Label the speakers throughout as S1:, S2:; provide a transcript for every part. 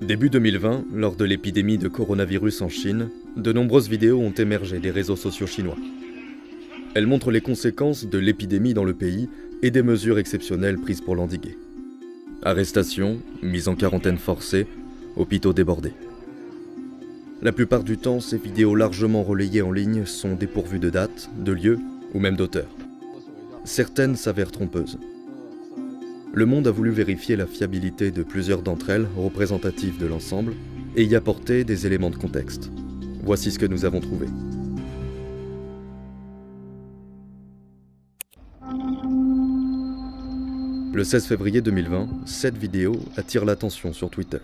S1: Début 2020, lors de l'épidémie de coronavirus en Chine, de nombreuses vidéos ont émergé des réseaux sociaux chinois. Elles montrent les conséquences de l'épidémie dans le pays et des mesures exceptionnelles prises pour l'endiguer. Arrestations, mise en quarantaine forcée, hôpitaux débordés. La plupart du temps, ces vidéos largement relayées en ligne sont dépourvues de date, de lieu ou même d'auteur. Certaines s'avèrent trompeuses. Le Monde a voulu vérifier la fiabilité de plusieurs d'entre elles, représentatives de l'ensemble, et y apporter des éléments de contexte. Voici ce que nous avons trouvé. Le 16 février 2020, cette vidéo attire l'attention sur Twitter.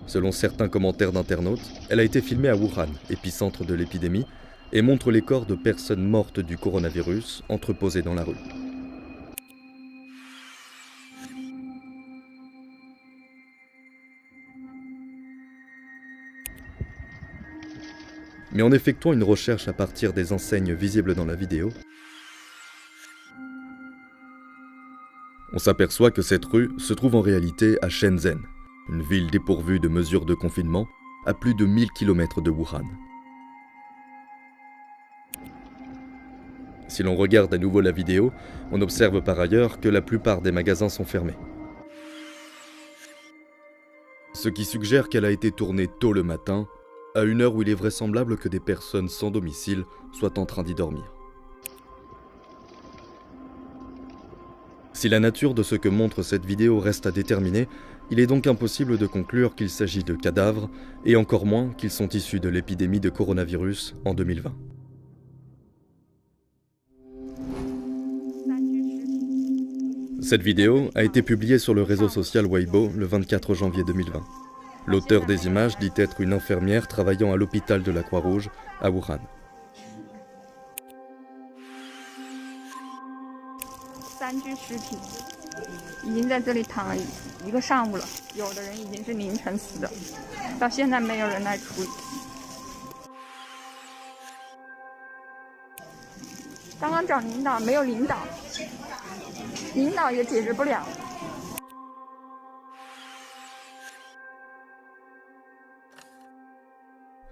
S1: Selon certains commentaires d'internautes, elle a été filmée à Wuhan, épicentre de l'épidémie, et montre les corps de personnes mortes du coronavirus entreposés dans la rue. Mais en effectuant une recherche à partir des enseignes visibles dans la vidéo, on s'aperçoit que cette rue se trouve en réalité à Shenzhen, une ville dépourvue de mesures de confinement à plus de 1000 km de Wuhan. Si l'on regarde à nouveau la vidéo, on observe par ailleurs que la plupart des magasins sont fermés. Ce qui suggère qu'elle a été tournée tôt le matin, à une heure où il est vraisemblable que des personnes sans domicile soient en train d'y dormir. Si la nature de ce que montre cette vidéo reste à déterminer, il est donc impossible de conclure qu'il s'agit de cadavres, et encore moins qu'ils sont issus de l'épidémie de coronavirus en 2020. Cette vidéo a été publiée sur le réseau social Weibo le 24 janvier 2020. L'auteur des images dit être une infirmière travaillant à l'hôpital de la Croix-Rouge à Wuhan.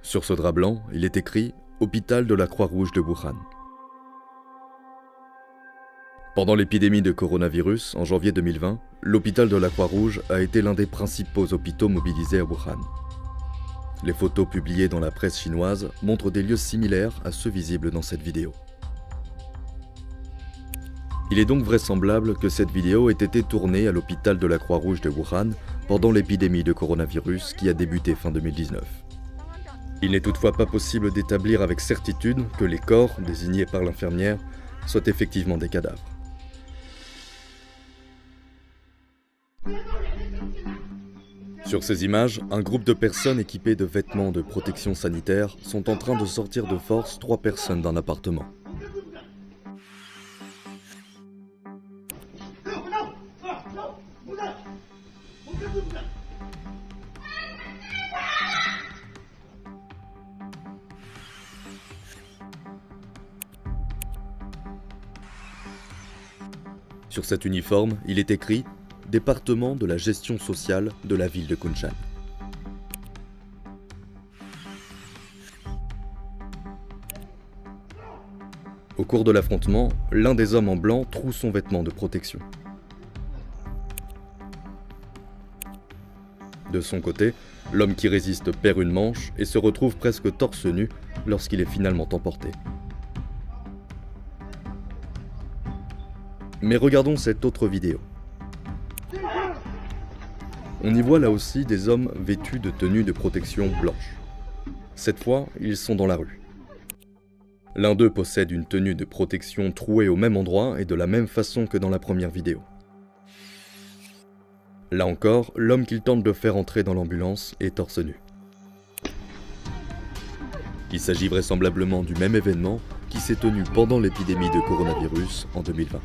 S1: Sur ce drap blanc, il est écrit « Hôpital de la Croix-Rouge de Wuhan ». Pendant l'épidémie de coronavirus, en janvier 2020, l'hôpital de la Croix-Rouge a été l'un des principaux hôpitaux mobilisés à Wuhan. Les photos publiées dans la presse chinoise montrent des lieux similaires à ceux visibles dans cette vidéo. Il est donc vraisemblable que cette vidéo ait été tournée à l'hôpital de la Croix-Rouge de Wuhan pendant l'épidémie de coronavirus qui a débuté fin 2019. Il n'est toutefois pas possible d'établir avec certitude que les corps, désignés par l'infirmière, soient effectivement des cadavres. Sur ces images, un groupe de personnes équipées de vêtements de protection sanitaire sont en train de sortir de force 3 personnes d'un appartement. Sur cet uniforme, il est écrit « Département de la gestion sociale de la ville de Kunshan ». Au cours de l'affrontement, l'un des hommes en blanc troue son vêtement de protection. De son côté, l'homme qui résiste perd une manche et se retrouve presque torse nu lorsqu'il est finalement emporté. Mais regardons cette autre vidéo. On y voit là aussi des hommes vêtus de tenues de protection blanches. Cette fois, ils sont dans la rue. L'un d'eux possède une tenue de protection trouée au même endroit et de la même façon que dans la première vidéo. Là encore, l'homme qu'il tente de faire entrer dans l'ambulance est torse nu. Il s'agit vraisemblablement du même événement qui s'est tenu pendant l'épidémie de coronavirus en 2020.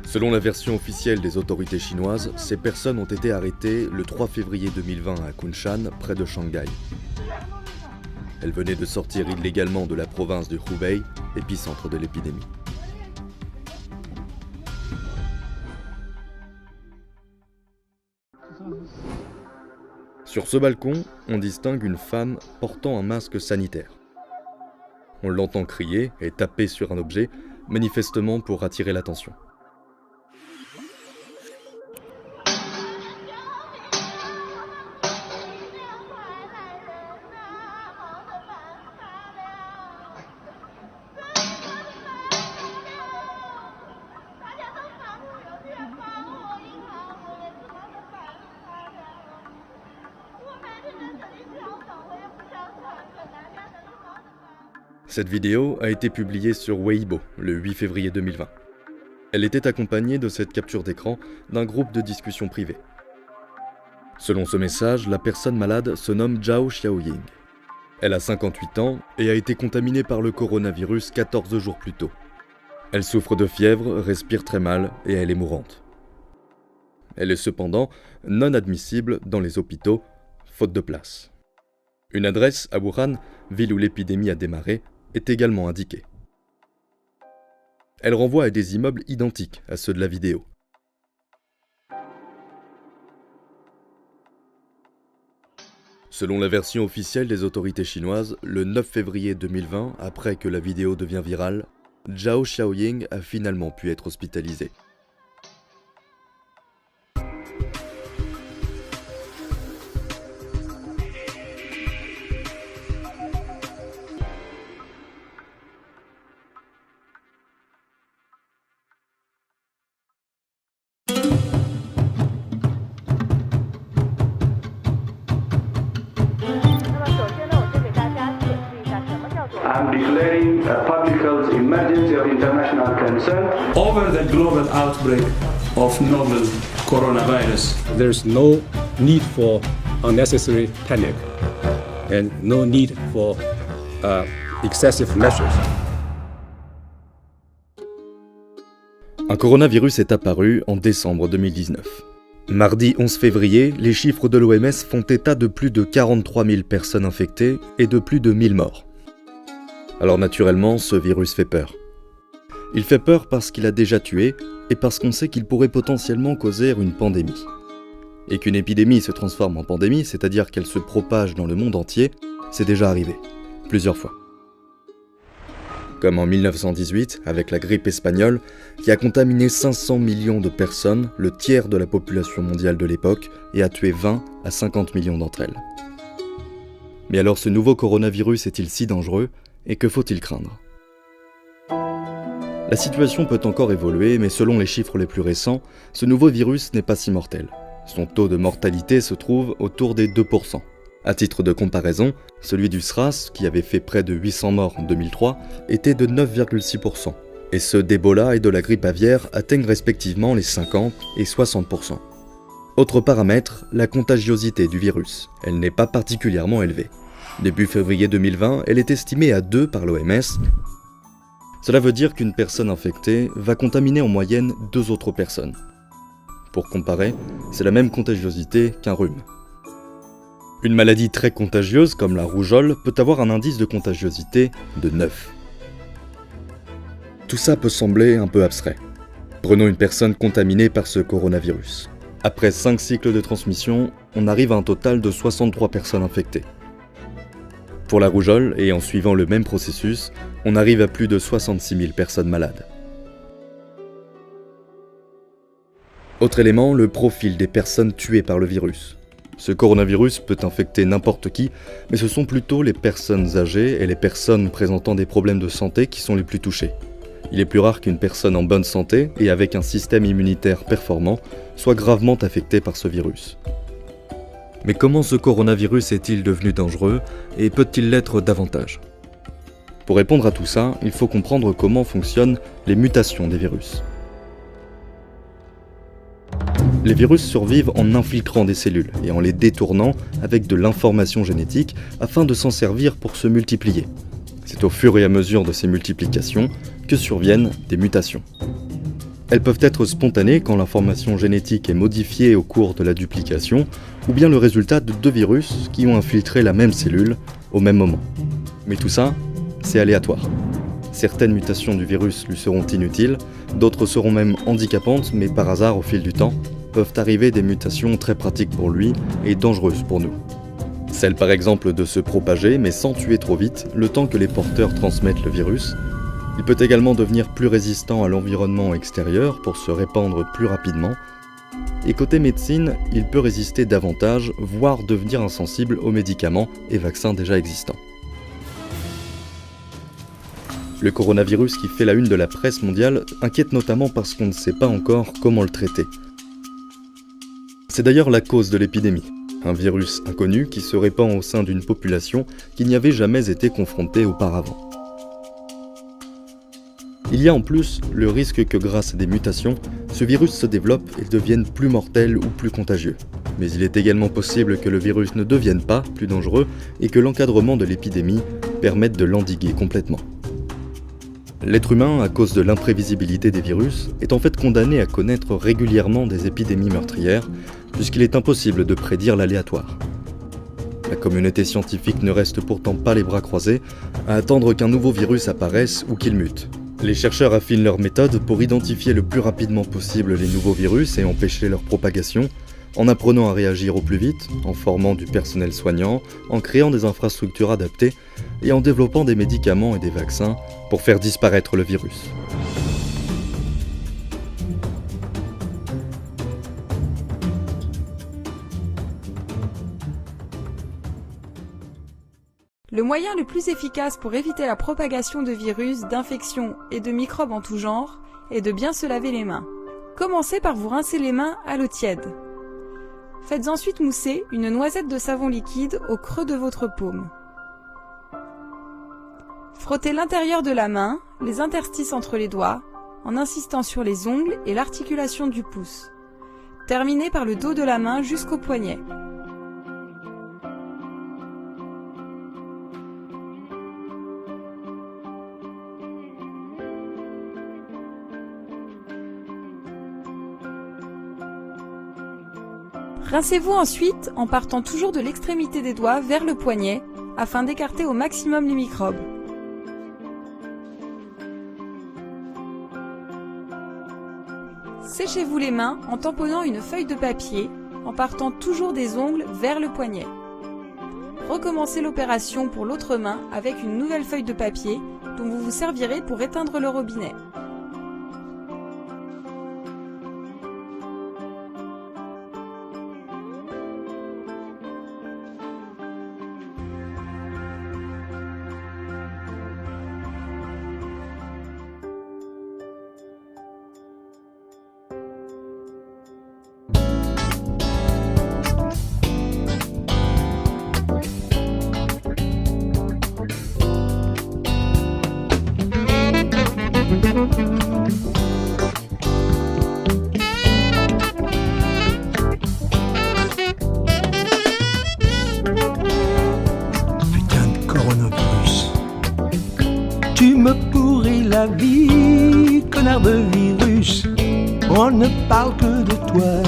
S1: Selon la version officielle des autorités chinoises, ces personnes ont été arrêtées le 3 février 2020 à Kunshan, près de Shanghai. Elles venaient de sortir illégalement de la province du Hubei, épicentre de l'épidémie. Sur ce balcon, on distingue une femme portant un masque sanitaire. On l'entend crier et taper sur un objet, manifestement pour attirer l'attention. Cette vidéo a été publiée sur Weibo le 8 février 2020. Elle était accompagnée de cette capture d'écran d'un groupe de discussion privée. Selon ce message, la personne malade se nomme Zhao Xiaoying. Elle a 58 ans et a été contaminée par le coronavirus 14 jours plus tôt. Elle souffre de fièvre, respire très mal et elle est mourante. Elle est cependant non admissible dans les hôpitaux, faute de place. Une adresse à Wuhan, ville où l'épidémie a démarré, est également indiquée. Elle renvoie à des immeubles identiques à ceux de la vidéo. Selon la version officielle des autorités chinoises, le 9 février 2020, après que la vidéo devient virale, Zhao Xiaoying a finalement pu être hospitalisée.
S2: I'm declaring a public health emergency of international concern
S3: over the global outbreak of novel coronavirus.
S4: There's no need for unnecessary panic and no need for excessive measures.
S1: Un coronavirus est apparu en décembre 2019. Mardi 11 février, les chiffres de l'OMS font état de plus de 43 000 personnes infectées et de plus de 1000 morts. Alors naturellement, ce virus fait peur. Il fait peur parce qu'il a déjà tué et parce qu'on sait qu'il pourrait potentiellement causer une pandémie. Et qu'une épidémie se transforme en pandémie, c'est-à-dire qu'elle se propage dans le monde entier, c'est déjà arrivé, plusieurs fois. Comme en 1918, avec la grippe espagnole, qui a contaminé 500 millions de personnes, le tiers de la population mondiale de l'époque, et a tué 20 à 50 millions d'entre elles. Mais alors ce nouveau coronavirus est-il si dangereux, et que faut-il craindre ? La situation peut encore évoluer, mais selon les chiffres les plus récents, ce nouveau virus n'est pas si mortel. Son taux de mortalité se trouve autour des 2%. À titre de comparaison, celui du SRAS, qui avait fait près de 800 morts en 2003, était de 9,6%, et ceux d'Ebola et de la grippe aviaire atteignent respectivement les 50 et 60%. Autre paramètre, la contagiosité du virus. Elle n'est pas particulièrement élevée. Début février 2020, elle est estimée à 2 par l'OMS. Cela veut dire qu'une personne infectée va contaminer en moyenne 2 autres personnes. Pour comparer, c'est la même contagiosité qu'un rhume. Une maladie très contagieuse comme la rougeole peut avoir un indice de contagiosité de 9. Tout ça peut sembler un peu abstrait. Prenons une personne contaminée par ce coronavirus. Après 5 cycles de transmission, on arrive à un total de 63 personnes infectées. Pour la rougeole, et en suivant le même processus, on arrive à plus de 66 000 personnes malades. Autre élément, le profil des personnes tuées par le virus. Ce coronavirus peut infecter n'importe qui, mais ce sont plutôt les personnes âgées et les personnes présentant des problèmes de santé qui sont les plus touchées. Il est plus rare qu'une personne en bonne santé et avec un système immunitaire performant soit gravement affectée par ce virus. Mais comment ce coronavirus est-il devenu dangereux et peut-il l'être davantage ? Pour répondre à tout ça, il faut comprendre comment fonctionnent les mutations des virus. Les virus survivent en infiltrant des cellules et en les détournant avec de l'information génétique afin de s'en servir pour se multiplier. C'est au fur et à mesure de ces multiplications que surviennent des mutations. Elles peuvent être spontanées quand l'information génétique est modifiée au cours de la duplication, ou bien le résultat de 2 virus qui ont infiltré la même cellule au même moment. Mais tout ça, c'est aléatoire. Certaines mutations du virus lui seront inutiles, d'autres seront même handicapantes, mais par hasard au fil du temps, peuvent arriver des mutations très pratiques pour lui et dangereuses pour nous. Celle par exemple de se propager mais sans tuer trop vite, le temps que les porteurs transmettent le virus. Il peut également devenir plus résistant à l'environnement extérieur pour se répandre plus rapidement. Et côté médecine, il peut résister davantage, voire devenir insensible aux médicaments et vaccins déjà existants. Le coronavirus qui fait la une de la presse mondiale inquiète notamment parce qu'on ne sait pas encore comment le traiter. C'est d'ailleurs la cause de l'épidémie, un virus inconnu qui se répand au sein d'une population qui n'y avait jamais été confrontée auparavant. Il y a en plus le risque que grâce à des mutations, ce virus se développe et devienne plus mortel ou plus contagieux. Mais il est également possible que le virus ne devienne pas plus dangereux et que l'encadrement de l'épidémie permette de l'endiguer complètement. L'être humain, à cause de l'imprévisibilité des virus, est en fait condamné à connaître régulièrement des épidémies meurtrières, puisqu'il est impossible de prédire l'aléatoire. La communauté scientifique ne reste pourtant pas les bras croisés à attendre qu'un nouveau virus apparaisse ou qu'il mute. Les chercheurs affinent leurs méthodes pour identifier le plus rapidement possible les nouveaux virus et empêcher leur propagation, en apprenant à réagir au plus vite, en formant du personnel soignant, en créant des infrastructures adaptées et en développant des médicaments et des vaccins pour faire disparaître le virus.
S5: Le moyen le plus efficace pour éviter la propagation de virus, d'infections et de microbes en tout genre est de bien se laver les mains. Commencez par vous rincer les mains à l'eau tiède. Faites ensuite mousser une noisette de savon liquide au creux de votre paume. Frottez l'intérieur de la main, les interstices entre les doigts, en insistant sur les ongles et l'articulation du pouce. Terminez par le dos de la main jusqu'au poignet. Rincez-vous ensuite en partant toujours de l'extrémité des doigts vers le poignet afin d'écarter au maximum les microbes. Séchez-vous les mains en tamponnant une feuille de papier en partant toujours des ongles vers le poignet. Recommencez l'opération pour l'autre main avec une nouvelle feuille de papier dont vous vous servirez pour éteindre le robinet.
S6: Putain de coronavirus. Tu me pourris la vie, connard de virus. On ne parle que de toi,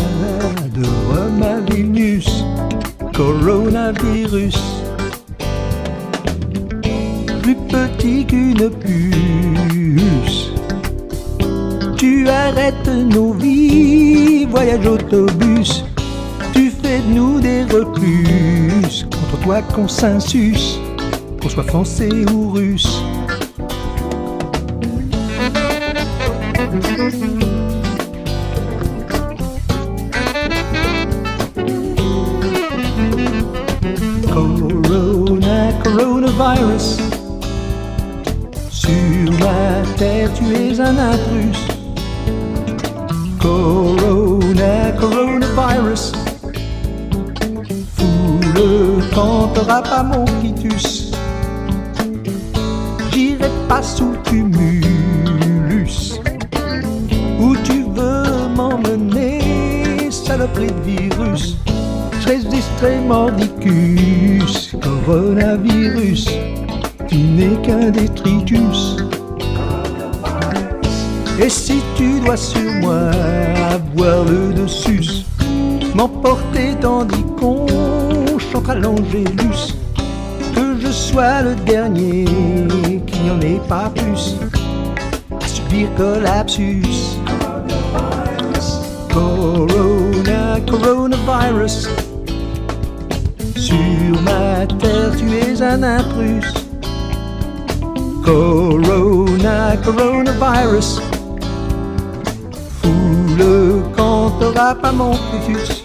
S6: de Romavirus, coronavirus. Plus petit qu'une puce. Tu arrêtes nos vies, voyage autobus. Tu fais de nous des reclus. Contre toi consensus, qu'on soit français ou russe. Coronavirus. Sur la terre, tu es un intrus. Coronavirus. Fous le camp, t'auras pas mon quitus. J'irai pas sous le tumulus. Où tu veux m'emmener, saloperie de virus. Je résisterai mordicus. Coronavirus, tu n'es qu'un détritus. Et si tu dois sur moi avoir le dessus, m'emporter tandis qu'on chante à l'Angélus, que je sois le dernier qui n'en ait pas plus à subir collapsus. Corona, coronavirus. Sur ma terre, tu es un intrus. Corona, coronavirus. Fous le camp, t'auras pas mon futus.